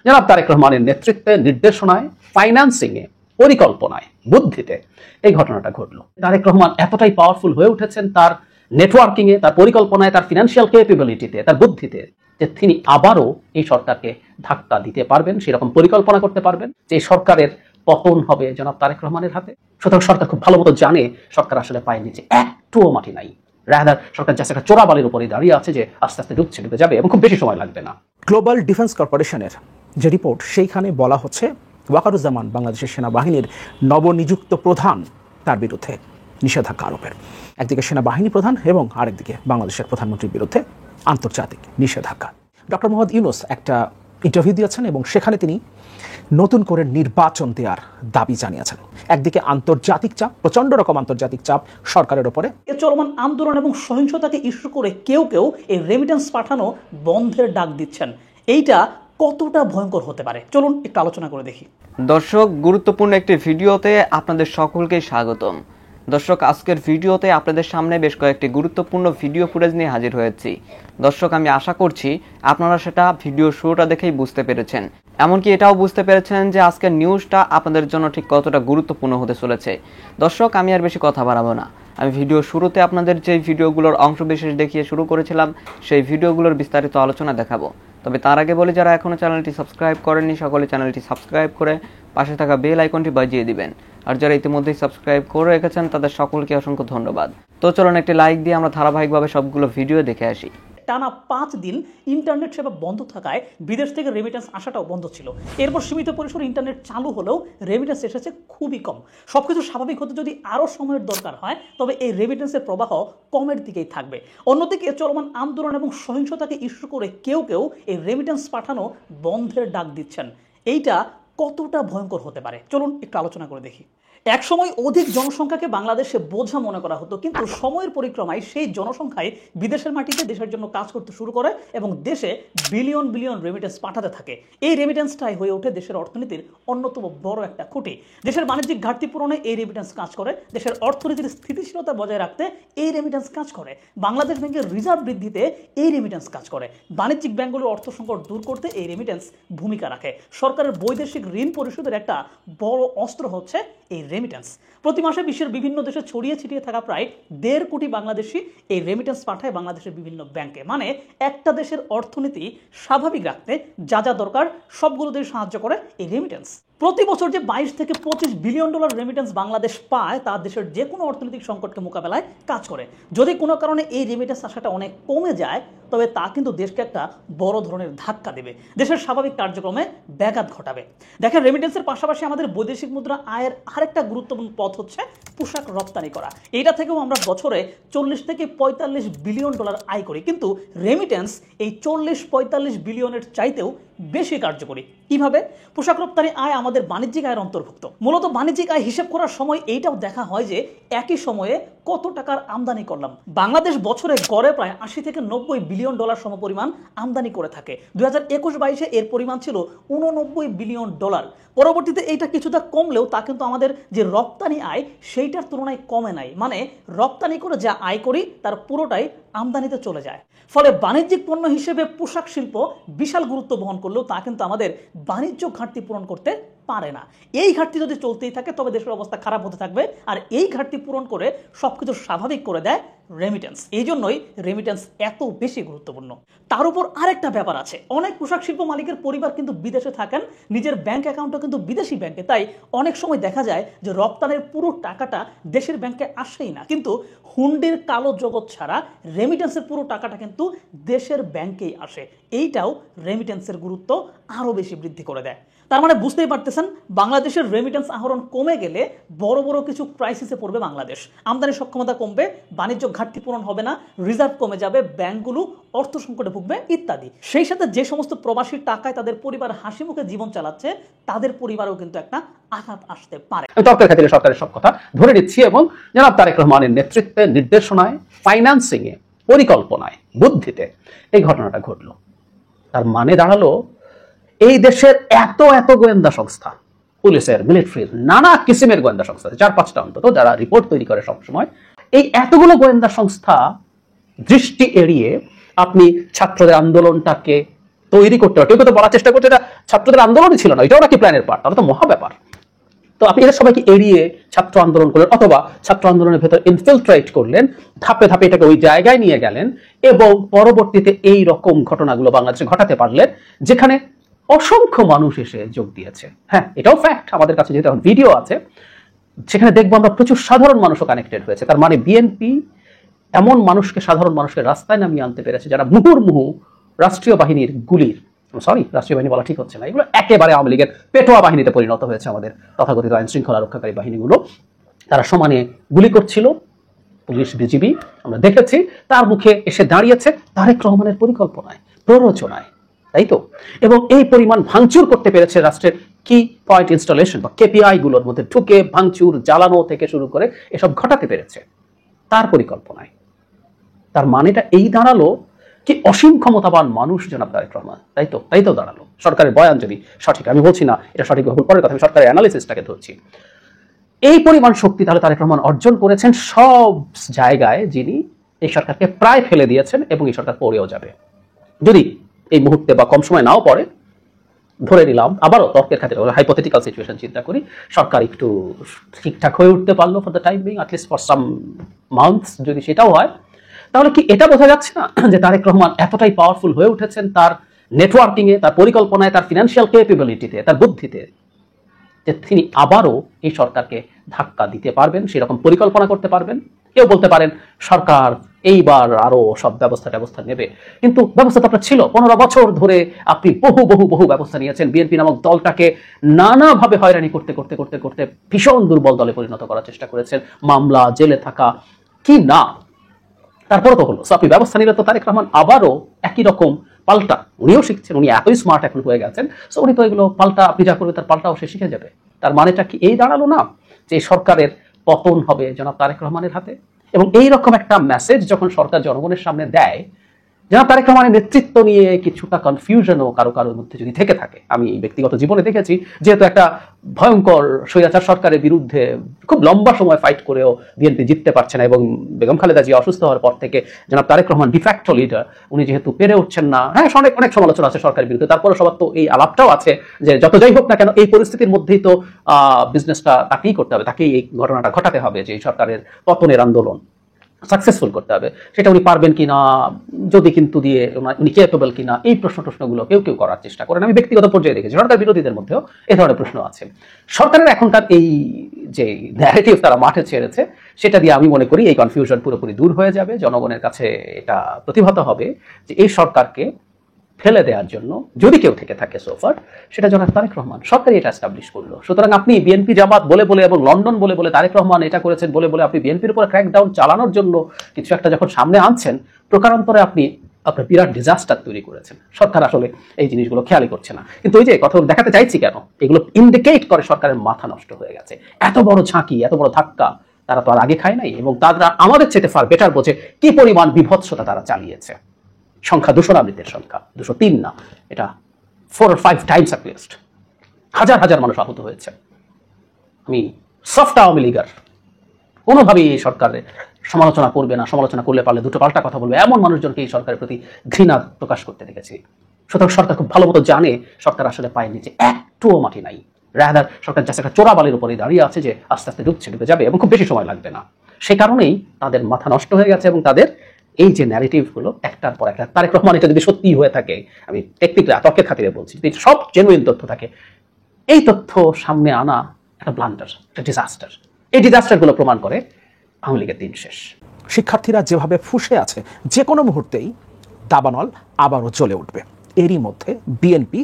জনাব তারেক রহমানের নেতৃত্বে, নির্দেশনায়, ফাইন্যান্সিংয়ে, পরিকল্পনায়, বুদ্ধিতে এই ঘটনাটা ঘটলো। তারেক রহমান এতটাই পাওয়ারফুল হয়ে উঠেছেন তার নেটওয়ার্কিংয়ে, তার পরিকল্পনায়, তার ফিনান্সিয়াল ক্যাপাবিলিটিতে, তার বুদ্ধিতে, যে তিনি আবারও এই সরকারকে ধাক্কা দিতে পারবেন, সেরকম পরিকল্পনা করতে পারবেন যে সরকারের পতন হবে জনাব তারেক রহমানের হাতে। সুতরাং সরকার খুব ভালো মতো জানে সরকার আসলে পায়ের নিচে একটুও মাটি নাই। রাদার সরকার জাস্ট একটা চোরাবালির উপরে দাঁড়িয়ে আছে যে আস্তে আস্তে ডুবে যাবে এবং খুব বেশি সময় লাগবে না। গ্লোবাল ডিফেন্স কর্পোরেশনের যে রিপোর্ট, সেইখানে বলা হচ্ছে ওয়াকারুজ্জামান বাংলাদেশের সেনাবাহিনীর নবনিযুক্ত প্রধান, তার বিরুদ্ধে নিষেধাজ্ঞা আরোপের। একদিকে সেনাবাহিনী প্রধান এবং আরেকদিকে বাংলাদেশের প্রধানমন্ত্রীর বিরুদ্ধে আন্তর্জাতিক নিষেধাজ্ঞা। ডক্টর মোহাম্মদ ইউনূস একটা ইন্টারভিউ দিয়েছেন এবং সেখানে তিনি নতুন করে নির্বাচন দেওয়ার দাবি জানিয়েছেন। একদিকে আন্তর্জাতিক চাপ, প্রচন্ড রকম আন্তর্জাতিক চাপ সরকারের উপরে। এ চলমান আন্দোলন এবং সহিংসতাকে ইস্যু করে কেউ কেউ এই রেমিটেন্স পাঠানো বন্ধের ডাক দিচ্ছেন। এইটা কতটা ভয়ঙ্কর হতে পারে, চলুন একটু আলোচনা করে দেখি। দর্শক, গুরুত্বপূর্ণ একটি ভিডিওতে আপনাদের সকলকে স্বাগতম। দর্শক, আজকের ভিডিওতে আপনাদের সামনে বেশ কয়েকটি গুরুত্বপূর্ণ ভিডিও ফুটেজ নিয়ে হাজির হয়েছি। দর্শক, আমি আশা করছি আপনারা সেটা ভিডিও শুরুটা দেখেই বুঝতে পেরেছেন, এমনকি এটাও বুঝতে পেরেছেন যে আজকের নিউজটা আপনাদের জন্য ঠিক কতটা গুরুত্বপূর্ণ হতে চলেছে। দর্শক, আমি আর বেশি কথা বাড়াবো না। আমি ভিডিও শুরুতে আপনাদের যে ভিডিওগুলোর অংশবিশেষ দেখিয়ে শুরু করেছিলাম, সেই ভিডিওগুলোর বিস্তারিত আলোচনা দেখাবো। তবে তার আগে বলি, যারা এখনো চ্যানেলটি সাবস্ক্রাইব করেননি সকলে চ্যানেলটি সাবস্ক্রাইব করে পাশে থাকা বেল আইকনটি বাজিয়ে দিবেন। আর যারা ইতিমধ্যেই সাবস্ক্রাইব করে রেখেছেন তাদের সকলকে অসংখ্য ধন্যবাদ। তো চলুন একটি লাইক দিয়ে আমরা ধারাবাহিকভাবে সবগুলো ভিডিও দেখে আসি। টানা 5 দিন ইন্টারনেট সেবা বন্ধ থাকায় বিদেশ থেকে রেমিটেন্স আসাটাও বন্ধ ছিল। এরপর সীমিত পরিসরে ইন্টারনেট চালু হলেও রেমিটেন্স এসেছে খুবই কম। সবকিছু স্বাভাবিক হতে যদি আরও সময়ের দরকার হয়, তবে এই রেমিটেন্সের প্রবাহ কমের দিকেই থাকবে। অন্যদিকে চলমান আন্দোলন এবং সহিংসতাকে ইস্যু করে কেউ কেউ এই রেমিটেন্স পাঠানো বন্ধের ডাক দিচ্ছেন। এইটা কতটা ভয়ঙ্কর হতে পারে, চলুন একটু আলোচনা করে দেখি। একসময় অধিক জনসংখ্যাকে বাংলাদেশে বোঝা মনে করা হতো, কিন্তু সময়ের পরিক্রমায় সেই জনসংখ্যায় বিদেশের মাটিতে দেশের জন্য কাজ করতে শুরু করে এবং দেশে বিলিয়ন বিলিয়ন রেমিটেন্স পাঠাতে থাকে। এই রেমিটেন্সটাই হয়ে ওঠে দেশের অর্থনীতির অন্যতম বড় একটা খুঁটি। দেশের বাণিজ্যিক ঘাটতি পূরণে এই রেমিটেন্স কাজ করে, দেশের অর্থনীতির স্থিতিশীলতা বজায় রাখতে এই রেমিটেন্স কাজ করে, বাংলাদেশ ব্যাংকের রিজার্ভ বৃদ্ধিতে এই রেমিটেন্স কাজ করে, বাণিজ্যিক ব্যাংকগুলোর অর্থ সংকট দূর করতে এই রেমিটেন্স ভূমিকা রাখে। সরকারের বৈদেশিক ঋণ পরিশোধের একটা বড় অস্ত্র হচ্ছে এই রেমিটেন্স। প্রতি মাসে বিশ্বের বিভিন্ন দেশে ছড়িয়ে ছিটিয়ে থাকা প্রায় 1.5 কোটি বাংলাদেশি এই রেমিটেন্স পাঠায় বাংলাদেশের বিভিন্ন ব্যাংকে। মানে একটা দেশের অর্থনীতি স্বাভাবিক রাখতে যা যা দরকার সবগুলো দিয়ে সাহায্য করে এই রেমিটেন্স। প্রতি বছর যে 22 থেকে 25 বিলিয়ন ডলার রেমিটেন্স বাংলাদেশ পায়, তা দেশের যে কোনো অর্থনৈতিক সংকটকে মোকাবেলায় কাজ করে। যদি কোনো কারণে এই রেমিটেন্স আসাটা অনেক কমে যায়, তবে তা কিন্তু দেশকে একটা বড় ধরনের ধাক্কা দেবে, দেশের স্বাভাবিক কার্যক্রমে ব্যাঘাত ঘটাবে। দেখেন, রেমিটেন্সের পাশাপাশি আমাদের বৈদেশিক মুদ্রা আয়ের আরেকটা গুরুত্বপূর্ণ পথ হচ্ছে পোশাক রপ্তানি করা। এটা থেকেও আমরা বছরে 40 থেকে 45 বিলিয়ন ডলার আয় করি, কিন্তু রেমিটেন্স এই 40-45 বিলিয়নের চাইতেও বেশি কার্যকরী। কিভাবে? পোশাক রপ্তানি আয় আমাদের বাণিজ্যিক আয়ের অন্তর্ভুক্ত। মূলত বাণিজ্যিক আয় হিসেব করার সময় এইটাও দেখা হয় যে একই সময়ে কত টাকার আমদানি করলাম। বাংলাদেশ বছরে গড়ে প্রায় 80 থেকে 90 বিলিয়ন ডলার সমপরিমাণ আমদানি করে থাকে। 2021-22 এর পরিমাণ ছিল 89 বিলিয়ন ডলার। পরবর্তীতে এইটা কিছুটা কমলেও তা কিন্তু আমাদের যে রপ্তানি আয় সেইটার তুলনায় কমে নাই। মানে রপ্তানি করে যা আয় করি তার পুরোটাই আমদানিতে চলে যায়। ফলে বাণিজ্যিক পণ্য হিসেবে পোশাক শিল্প বিশাল গুরুত্ব বহন করলেও তা কিন্তু আমাদের বাণিজ্য ঘাটতি পূরণ করতে পারে না। এই ঘাটতি যদি চলতেই থাকে তবে দেশের অবস্থা খারাপ হতে থাকবে, আর এই ঘাটতি পূরণ করে সবকিছু স্বাভাবিক করে দেয় রেমিটেন্স। এই জন্যই রেমিটেন্স এত বেশি গুরুত্বপূর্ণ। তার উপর আরেকটা ব্যাপার আছে, অনেক পোশাক শিল্প মালিকের পরিবার কিন্তু বিদেশে থাকেন, নিজের ব্যাংক অ্যাকাউন্টও কিন্তু বিদেশি ব্যাংকে। তাই অনেক সময় দেখা যায় যে রপ্তানির পুরো টাকাটা দেশের ব্যাংকে আসেই না, কিন্তু হুন্ডির কালো জগৎ ছাড়া রেমিটেন্সের পুরো টাকাটা কিন্তু দেশের ব্যাংকেই আসে। এইটাও রেমিটেন্সের গুরুত্ব আরও বেশি বৃদ্ধি করে দেয়। তার মানে বুঝতেই পারতেছেন, বাংলাদেশের রেমিটেন্স আহরণ কমে গেলে বড় বড় কিছু ক্রাইসিসে পড়বে বাংলাদেশ। আমদানি সক্ষমতা কমবে, বাণিজ্য ঘাটতি পূরণ হবে না, রিজার্ভ কমে যাবে, ব্যাংকগুলো অর্থ সংকটে ভুগবে ইত্যাদি। সেই সাথে যে সমস্ত প্রবাসী টাকায় তাদের পরিবার হাসি মুখে জীবন চালাচ্ছে, তাদের পরিবারেও কিন্তু একটা আঘাত আসতে পারে। তর্কের খাতিরে সরকারের সব কথা ধরে নিচ্ছি এবং জনাব তারেক রহমানের নেতৃত্বে, নির্দেশনায়, ফাইন্যান্সিংয়ে, পরিকল্পনায়, বুদ্ধিতে এই ঘটনাটা ঘটলো। তার মানে দাঁড়ালো, এই দেশের এত এত গোয়েন্দা সংস্থা, পুলিশের, মিলিটারির, নানা কিসিমের গোয়েন্দা সংস্থা, 4-5টা অন্তত, যারা রিপোর্ট তৈরি করে সবসময়, এই এতগুলো গোয়েন্দা সংস্থা দৃষ্টি এড়িয়ে আপনি ছাত্রদের আন্দোলনটাকে তৈরি করতে হবে। কেউ তো বলার চেষ্টা করছে এটা ছাত্রদের আন্দোলনই ছিল না, এটাও নাকি প্ল্যানের পার্ট, তাহলে তো মহা ব্যাপার। তো আপনি এদের সবাইকে এড়িয়ে ছাত্র আন্দোলন করলেন, অথবা ছাত্র আন্দোলনের ভেতর ইনফিলট্রেট করলেন, ধাপে ধাপে এটাকে ওই জায়গায় নিয়ে গেলেন, এবং পরবর্তীতে এই রকম ঘটনাগুলো বাংলাদেশে ঘটাতে পারলেন, যেখানে অসংখ্য মানুষ এসে যোগ দিয়েছে। হ্যাঁ, এটাও ফ্যাক্ট, আমাদের কাছে যেহেতু এখন ভিডিও আছে, সেখানে দেখবো আমরা প্রচুর সাধারণ মানুষও কানেক্টেড হয়েছে। তার মানে বিএনপি এমন মানুষকে, সাধারণ মানুষকে রাস্তায় নামিয়ে আনতে পেরেছে যারা মুহুর্মুহু রাষ্ট্রীয় বাহিনীর গুলির, রাষ্ট্রীয় বাহিনী বলা ঠিক হচ্ছে না, এগুলো একেবারে আওয়ামী লীগের পেটোয়া বাহিনীতে পরিণত হয়েছে। আমাদের তথাকথিত আইন শৃঙ্খলা রক্ষাকারী বাহিনীগুলো, তারা সমানে গুলি করছিল, পুলিশ বিজিবি আমরা দেখেছি। তার মুখে এসে দাঁড়িয়েছে তারেক রহমানের পরিকল্পনায়, প্ররোচনায়, তাই তো। এবং এই পরিমাণ ভাঙচুর করতে পেরেছে রাষ্ট্রের কি পয়েন্ট ইনস্টলেশন বা কেপিআই গুলোর মধ্যে ঢুকে ভাঙচুর, জ্বালানো থেকে শুরু করে এসব ঘটাতে পেরেছে তার পরিকল্পনায়। তার মানেটা এই দাঁড়ালো কি অসীম ক্ষমতাবান মানুষ জনাব তারেক রহমান, তাই তো দাঁড়ালো। সরকারের বয়ান যদি সঠিক, আমি বলছি না এটা সঠিক ভুল পরের কথা, আমি সরকারের অ্যানালিসিসটাকে ধরছি। এই পরিমাণ শক্তি তাহলে তারেক রহমান অর্জন করেছেন সব জায়গায়, যিনি এই সরকারকে প্রায় ফেলে দিয়েছেন, এবং এই সরকার পড়েও যাবে যদি এই মুহূর্তে বা কম সময় নাও পড়ে। ধরে নিলাম আবারও তর্কের খাতিরে হাইপোথেটিক্যাল সিচুয়েশন চিন্তা করি, সরকার একটু ঠিকঠাক হয়ে উঠতে পারলো for the time being, at least for some months, যদি সেটাও হয়, তাহলে কি এটা বোঝা যাচ্ছে না যে তারেক রহমান এতটাই পাওয়ারফুল হয়ে উঠেছেন তার নেটওয়ার্কিং এ, তার পরিকল্পনায়, তার ফিনান্সিয়াল ক্যাপাবিলিটিতে, তার বুদ্ধিতে, যে তিনি আবারও এই সরকারকে ধাক্কা দিতে পারবেন, সেরকম পরিকল্পনা করতে পারবেন। কেউ বলতে পারেন সরকার এইবার আরো সব ব্যবস্থা নেবে, কিন্তু ব্যবস্থা তো আপনার ছিল 15 বছর ধরে। আপনি বহু ব্যবস্থা নিয়েছেন, বিএনপি নামক দলটাকে নানাভাবে হয়রানি করতে করতে করতে করতে ভীষণ দুর্বল দলে পরিণত করার চেষ্টা করেছেন, মামলা, জেলে থাকা, কি না, তারপরে তো হলো। আপনি ব্যবস্থা নিলে তো তারেক রহমান আবারও একই রকম পাল্টা, উনিও শিখছেন, উনি এতই স্মার্ট এখন হয়ে গেছেন, সো উনি তো এগুলো পাল্টা, আপনি যা করবে তার পাল্টাও সে শিখে যাবে। তার মানেটা কি এই দাঁড়ালো না যে সরকারের পতন হবে জনাব তারেক রহমানের হাতে? এবং এই রকম একটা মেসেজ যখন সরকার জনগণের সামনে দেয়, জনাব তারেক রহমানের নেতৃত্ব নিয়ে কিছুটা কনফিউশনও কারোর মধ্যে যদি থেকে থাকে, আমি ব্যক্তিগত জীবনে দেখেছি, যেহেতু একটা ভয়ঙ্কর স্বৈরাচার সরকারের বিরুদ্ধে খুব লম্বা সময় ফাইট করেও বিএনপি জিততে পারছে না, এবং বেগম খালেদা জিয়া অসুস্থ হওয়ার পর থেকে জনাব তারেক রহমান ডিফ্যাক্টো লিডার, উনি যেহেতু পেরে উঠছেন না, হ্যাঁ অনেক সমালোচনা আছে সরকারের বিরুদ্ধে, তারপরে সবার তো এই আলাপটাও আছে যে যত যাই হোক না কেন এই পরিস্থিতির মধ্যেই তো বিজনেসটা তাকেই করতে হবে, তাকেই এই ঘটনাটা ঘটাতে হবে, যে এই সরকারের পতনের আন্দোলন সাকসেসফুল করতে হবে। সেটা উনি পারবেন কিনা, যদি কিন্তু দিয়ে উনি ক্যাপেবল কিনা, এই প্রশ্নগুলো কেউ করার চেষ্টা করেন। আমি ব্যক্তিগত পর্যায়ে দেখেছি সরকার বিরোধীদের মধ্যেও এ ধরনের প্রশ্ন আছে। সরকারের এখনকার এই যে ন্যারেটিভ তারা মাঠে ছেড়েছে, সেটা দিয়ে আমি মনে করি এই কনফিউশন পুরোপুরি দূর হয়ে যাবে, জনগণের কাছে এটা প্রতিভাত হবে যে এই সরকারকে ফেলে দেওয়ার জন্য যদি কেউ থেকে থাকে সোফার, সেটা জনাব তারেক রহমান, সরকারই এটা এস্টাবলিশ করলো। সুতরাং আপনি বিএনপি জামাত বলে এবং লন্ডন বলে তারেক রহমান এটা করেছেন বলে আপনি বিএনপির উপর ক্র্যাকডাউন চালানোর জন্য কিছু একটা যখন সামনে আনছেন, প্রকারান্তরে আপনি আপনার বিরাট ডিজাস্টার তৈরি করেছেন। সরকার আসলে এই জিনিসগুলো খেয়ালই করছে না। কিন্তু ওই যে কথা দেখাতে চাইছি কেন, এগুলো ইন্ডিকেট করে সরকারের মাথা নষ্ট হয়ে গেছে। এত বড় ঝাঁকি, এত বড় ধাক্কা তারা তো আর আগে খায় নাই, এবং তারা আমাদের চেয়ে ফার বেটার বোঝে কি পরিমাণ বিভৎসতা তারা চালিয়েছে। সংখ্যা 200 না, মৃতের সংখ্যা 203 না, এটা 4 or 5 টাইমস অ্যাট লিস্ট। হাজার মানুষ আহত হয়েছে। আমি সফট আওয়ামী লীগার কোনোভাবেই এই সরকারের সমালোচনা করবে না, সমালোচনা করলে পারলে দুটো পাল্টা কথা বলবে এমন মানুষজনকে এই সরকারের প্রতি ঘৃণা প্রকাশ করতে দেখেছি। সুতরাং সরকার খুব ভালো মতো জানে সরকার আসলে পায়ের নিচে একটুও মাটি নাই। রাদার সরকার জাস্ট একটা চোরাবালির উপরে দাঁড়িয়ে আছে যে আস্তে আস্তে ডুবে যাবে, এবং খুব বেশি সময় লাগবে না। সে কারণেই তাদের মাথা নষ্ট হয়ে গেছে, এবং তাদের এই যে ন্যারেটিভগুলো একটার পর একটা, তারেক রহমান এটা যদি সত্যি হয়ে থাকে, আমি টেকনিক্যাল তর্কের খাতিরে বলছি, সব জেনুইন তথ্য থাকে, এই তথ্য সামনে আনা একটা ব্লান্ডার, একটা ডিজাস্টার। এই ডিজাস্টারগুলো প্রমাণ করে আওয়ামী লীগের দিন শেষ। শিক্ষার্থীরা যেভাবে ফুঁসে আছে, যে কোনো মুহূর্তেই দাবানল আবারও জ্বলে উঠবে। এরই মধ্যে বিএনপি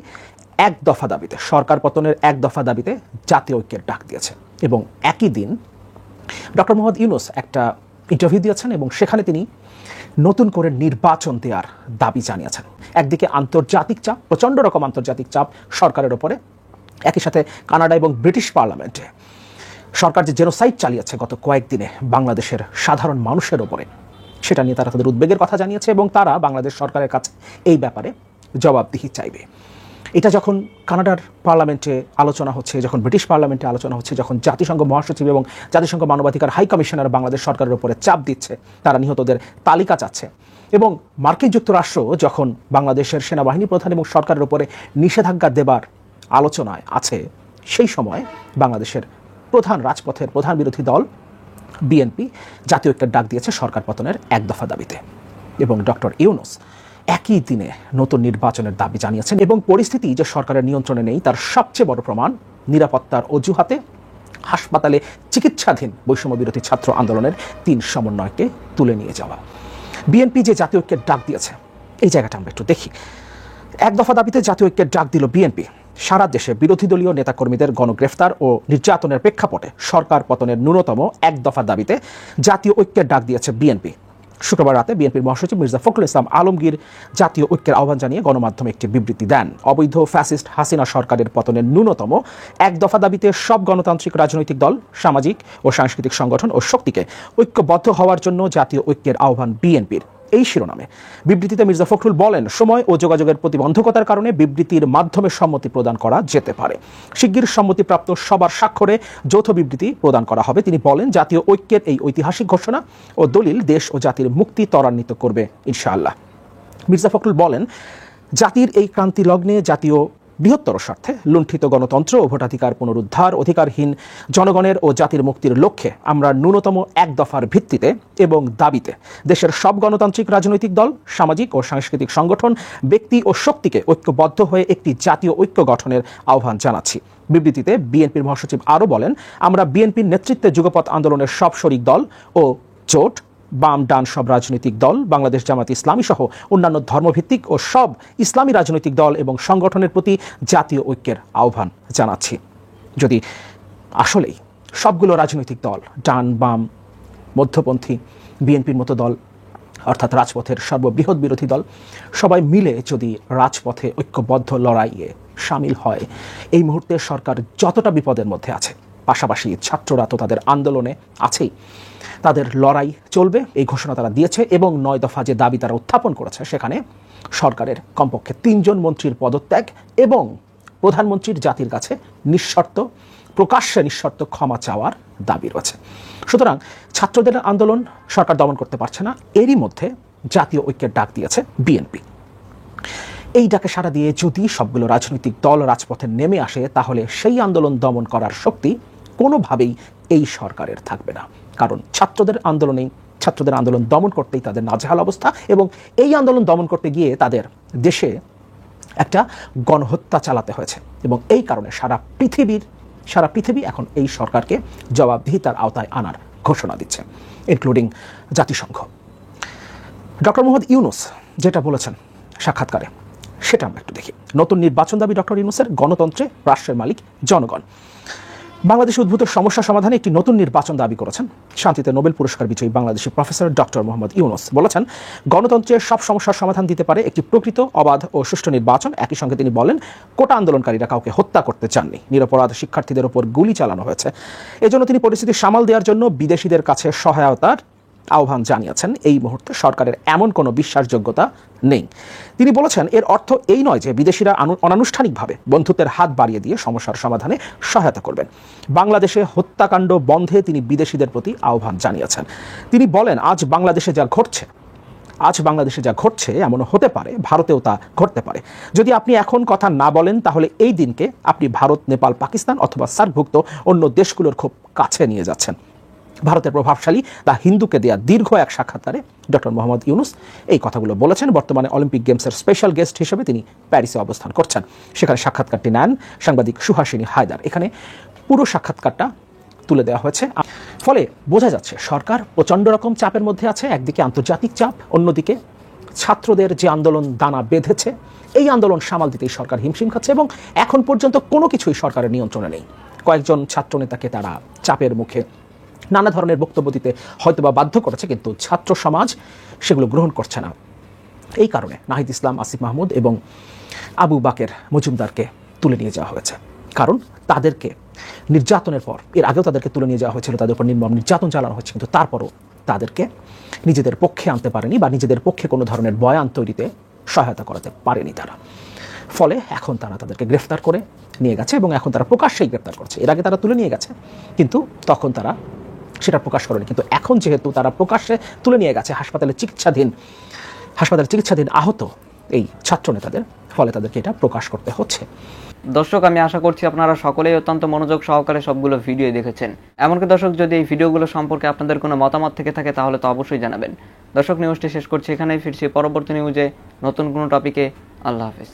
এক দফা দাবিতে, সরকার পতনের এক দফা দাবিতে জাতীয় ঐক্যের ডাক দিয়েছে, এবং একই দিন ডক্টর মোহাম্মদ ইউনূস একটা ইন্টারভিউ দিয়েছেন, এবং সেখানে তিনি নতুন করে নির্বাচন দেওয়ার দাবি জানিয়েছেন। একদিকে আন্তর্জাতিক চাপ, প্রচণ্ড রকম আন্তর্জাতিক চাপ সরকারের ওপরে, একই সাথে কানাডা এবং ব্রিটিশ পার্লামেন্টে সরকার যে জেনোসাইড চালিয়েছে গত কয়েকদিনে বাংলাদেশের সাধারণ মানুষের ওপরে, সেটা নিয়ে তারা তাদের উদ্বেগের কথা জানিয়েছে, এবং তারা বাংলাদেশ সরকারের কাছে এই ব্যাপারে জবাবদিহি চাইবে। এটা যখন কানাডার পার্লামেন্টে আলোচনা হচ্ছে, যখন ব্রিটিশ পার্লামেন্টে আলোচনা হচ্ছে, যখন জাতিসংঘ মহাসচিব এবং জাতিসংঘ মানবাধিকার হাই কমিশনার বাংলাদেশ সরকারের উপরে চাপ দিচ্ছে, তারা নিহতদের তালিকা চাচ্ছে, এবং মার্কিন যুক্তরাষ্ট্র যখন বাংলাদেশের সেনাবাহিনী প্রধান এবং সরকারের উপরে নিষেধাজ্ঞা দেবার আলোচনায় আছে, সেই সময় বাংলাদেশের রাজপথের প্রধান বিরোধী দল বিএনপি জাতীয় ঐক্যের ডাক দিয়েছে সরকার পতনের এক দফা দাবিতে, এবং ডক্টর ইউনূস একই দিনে নতুন নির্বাচনের দাবি জানিয়েছেন। এবং পরিস্থিতি যে সরকারের নিয়ন্ত্রণে নেই তার সবচেয়ে বড় প্রমাণ নিরাপত্তার অজুহাতে হাসপাতালে চিকিৎসাধীন বৈষম্য বিরোধী ছাত্র আন্দোলনের 3 সমন্বয়কে তুলে নিয়ে যাওয়া। বিএনপি যে জাতীয় ঐক্যের ডাক দিয়েছে, এই জায়গাটা আমরা একটু দেখি। এক দফা দাবিতে জাতীয় ঐক্যের ডাক দিল বিএনপি। সারা দেশে বিরোধী দলীয় নেতাকর্মীদের গণগ্রেফতার ও নির্যাতনের প্রেক্ষাপটে সরকার পতনের ন্যূনতম এক দফা দাবিতে জাতীয় ঐক্যের ডাক দিয়েছে বিএনপি। শুক্রবার রাতে বিএনপির মহাসচিব মির্জা ফখরুল ইসলাম আলমগীর জাতীয় ঐক্যের আহ্বান জানিয়ে গণমাধ্যমে একটি বিবৃতি দেন। অবৈধ ফ্যাসিস্ট হাসিনা সরকারের পতনের ন্যূনতম এক দফা দাবিতে সব গণতান্ত্রিক রাজনৈতিক দল, সামাজিক ও সাংস্কৃতিক সংগঠন ও শক্তিকে ঐক্যবদ্ধ হওয়ার জন্য জাতীয় ঐক্যের আহ্বান বিএনপির। এই শিরোনামে বিবৃতিতে মির্জা ফখরুল বলেন, সময় ও যোগাযোগের প্রতিবন্ধকতার কারণে বিবৃতির মাধ্যমে সম্মতি প্রদান করা যেতে পারে। শিগগির সম্মতিপ্রাপ্ত সবার স্বাক্ষরে যৌথ বিবৃতি প্রদান করা হবে। তিনি বলেন, জাতীয় ঐক্যের এই ঐতিহাসিক ঘোষণা ও দলিল দেশ ও জাতির মুক্তি ত্বরান্বিত করবে ইনশাআল্লাহ। মির্জা ফখরুল বলেন, জাতির এই ক্রান্তি লগ্নে জাতীয় বৃহত্তর স্বার্থে লুণ্ঠিত গণতন্ত্র ও ভোটাধিকার পুনরুদ্ধার, অধিকারহীন জনগণের ও জাতির মুক্তির লক্ষ্যে আমরা ন্যূনতম এক দফার ভিত্তিতে এবং দাবিতে দেশের সব গণতান্ত্রিক রাজনৈতিক দল, সামাজিক ও সাংস্কৃতিক সংগঠন, ব্যক্তি ও শক্তিকে ঐক্যবদ্ধ হয়ে একটি জাতীয় ঐক্য গঠনের আহ্বান জানাচ্ছি। বিবৃতিতে বিএনপির মহাসচিব আরও বলেন, আমরা বিএনপির নেতৃত্বে যুগপৎ আন্দোলনের সব শরিক দল ও জোট, বাম ডান সব রাজনৈতিক দল, বাংলাদেশ জামাত ইসলামী সহ অন্যান্য ধর্মভিত্তিক ও সব ইসলামী রাজনৈতিক দল এবং সংগঠনের প্রতি জাতীয় ঐক্যের আহ্বান জানাচ্ছি। যদি আসলেই সবগুলো রাজনৈতিক দল, ডান বাম মধ্যপন্থী বিএনপির মতো দল, অর্থাৎ রাজপথের সর্ববৃহৎ বিরোধী দল, সবাই মিলে যদি রাজপথে ঐক্যবদ্ধ লড়াইয়ে সামিল হয়, এই মুহূর্তে সরকার যতটা বিপদের মধ্যে আছে, পাশাপাশি ছাত্ররা তো তাদের আন্দোলনে আছেই, তাদের লড়াই চলবে, এই ঘোষণা তারা দিয়েছে। এবং 9 দফা যে দাবি তারা উত্থাপন করেছে, সেখানে সরকারের কমপক্ষে 3 জন মন্ত্রীর পদত্যাগ এবং প্রধানমন্ত্রীর জাতির কাছে প্রকাশ্যে নিঃশর্ত ক্ষমা চাওয়ার দাবি রয়েছে। সুতরাং ছাত্রদের আন্দোলন সরকার দমন করতে পারছে না, এরই মধ্যে জাতীয় ঐক্যের ডাক দিয়েছে বিএনপি। এই ডাকে সাড়া দিয়ে যদি সবগুলো রাজনৈতিক দল রাজপথে নেমে আসে, তাহলে সেই আন্দোলন দমন করার শক্তি কোনোভাবেই এই সরকারের থাকবে না। কারণ ছাত্রদের আন্দোলন দমন করতেই তাদের নাজেহাল অবস্থা, এবং এই আন্দোলন দমন করতে গিয়ে তাদের দেশে একটা গণহত্যা চালাতে হয়েছে, এবং এই কারণে সারা পৃথিবী এখন এই সরকারকে জবাবদিহিতার আওতায় আনার ঘোষণা দিচ্ছে, ইনক্লুডিং জাতিসংঘ। ডক্টর মোহাম্মদ ইউনূস যেটা বলেছেন সাক্ষাৎকারে, সেটা আমরা একটু দেখি। নতুন নির্বাচন দাবি ডক্টর ইউনূসের, গণতন্ত্রে রাষ্ট্রের মালিক জনগণ। বাংলাদেশে উদ্ভূত সমস্যা সমাধানে একটি নতুন নির্বাচন দাবি করেছেন শান্তিতে নোবেল পুরস্কার বিজয়ী বাংলাদেশি প্রফেসর ডক্টর মোহাম্মদ ইউনূস। বলেছেন, গণতন্ত্রের সব সমস্যার সমাধান দিতে পারে একটি প্রকৃত, অবাধ ও সুষ্ঠু নির্বাচন। একই সঙ্গে তিনি বলেন, কোটা আন্দোলনকারীরা কাউকে হত্যা করতে চাননি, নিরপরাধ শিক্ষার্থীদের ওপর গুলি চালানো হয়েছে। এজন্য তিনি পরিস্থিতি সামাল দেওয়ার জন্য বিদেশিদের কাছে সহায়তার আহ্বান জানিয়েছেন। এই মুহূর্তে সরকারের এমন কোনো বিশ্বাসযোগ্যতা নেই। তিনি বলেছেন, এর অর্থ এই নয় যে বিদেশিরা অনানুষ্ঠানিকভাবে বন্ধুত্বের হাত বাড়িয়ে দিয়ে সমস্যার সমাধানে সহায়তা করবেন। বাংলাদেশে হত্যাকাণ্ড বন্ধে তিনি বিদেশিদের প্রতি আহ্বান জানিয়েছেন। তিনি বলেন, আজ বাংলাদেশে যা ঘটছে এমনও হতে পারে ভারতেও তা ঘটতে পারে। যদি আপনি এখন কথা না বলেন, তাহলে এই দিনকে আপনি ভারত, নেপাল, পাকিস্তান অথবা সার্কভুক্ত অন্য দেশগুলোর খুব কাছে নিয়ে যাচ্ছেন। ভারতের প্রভাবশালী দ্য হিন্দুকে দেয়া দীর্ঘ এক সাক্ষাৎকারে ডক্টর মোহাম্মদ ইউনূস এই কথাগুলো বলেছেন। বর্তমানে অলিম্পিক গেমসের স্পেশাল গেস্ট হিসেবে তিনি প্যারিসে অবস্থান করছেন। সেখানে সাক্ষাৎকারটি নেন সাংবাদিক সুহাসিনী হায়দার। এখানে পুরো সাক্ষাৎকারটা তুলে দেওয়া হয়েছে। ফলে বোঝা যাচ্ছে সরকার প্রচণ্ড রকম চাপের মধ্যে আছে। একদিকে আন্তর্জাতিক চাপ, অন্যদিকে ছাত্রদের যে আন্দোলন দানা বেঁধেছে, এই আন্দোলন সামাল দিতেই সরকার হিমশিম খাচ্ছে, এবং এখন পর্যন্ত কোনো কিছুই সরকারের নিয়ন্ত্রণে নেই। কয়েকজন ছাত্রনেতাকে তারা চাপের মুখে নানা ধরনের বক্তব্য দিতে হয়তোবা বাধ্য করেছে, কিন্তু ছাত্র সমাজ সেগুলো গ্রহণ করছে না। এই কারণে নাহিদ ইসলাম, আসিফ মাহমুদ এবং আবু বাকের মজুমদারকে তুলে নিয়ে যাওয়া হয়েছে। কারণ তাদেরকে নির্যাতনের পর, এর আগেও তাদেরকে তুলে নিয়ে যাওয়া হয়েছিল, তাদের উপর নির্মম নির্যাতন চালানো হয়েছে, কিন্তু তারপরও তাদেরকে নিজেদের পক্ষে আনতে পারেনি বা নিজেদের পক্ষে কোনো ধরনের বয়ান তৈরিতে সহায়তা করাতে পারেনি তারা। ফলে এখন তারা তাদেরকে গ্রেফতার করে নিয়ে গেছে, এবং এখন তারা প্রকাশ্যেই গ্রেফতার করছে। এর আগে তারা তুলে নিয়ে গেছে, কিন্তু তখন তারা সেটা প্রকাশ করেনি। কিন্তু এখন যেহেতু তারা প্রকাশ্যে তুলে নিয়ে গেছে, হাসপাতালে চিকিৎসাধীন হাসপাতালে চিকিৎসাধীন আহত এই ছাত্র নেতাদের, ফলে তাদেরকে এটা প্রকাশ করতে হচ্ছে। দর্শক, আমি আশা করছি আপনারা সকলেই অত্যন্ত মনোযোগ সহকারে সবগুলো ভিডিও দেখেছেন। এমনকি দর্শক, যদি এই ভিডিওগুলো সম্পর্কে আপনাদের কোনো মতামত থেকে থাকে তাহলে তো অবশ্যই জানাবেন। দর্শক, নিউজটি শেষ করছি এখানেই, ফিরছি পরবর্তী নিউজে নতুন কোনো টপিকে। আল্লাহ হাফেজ।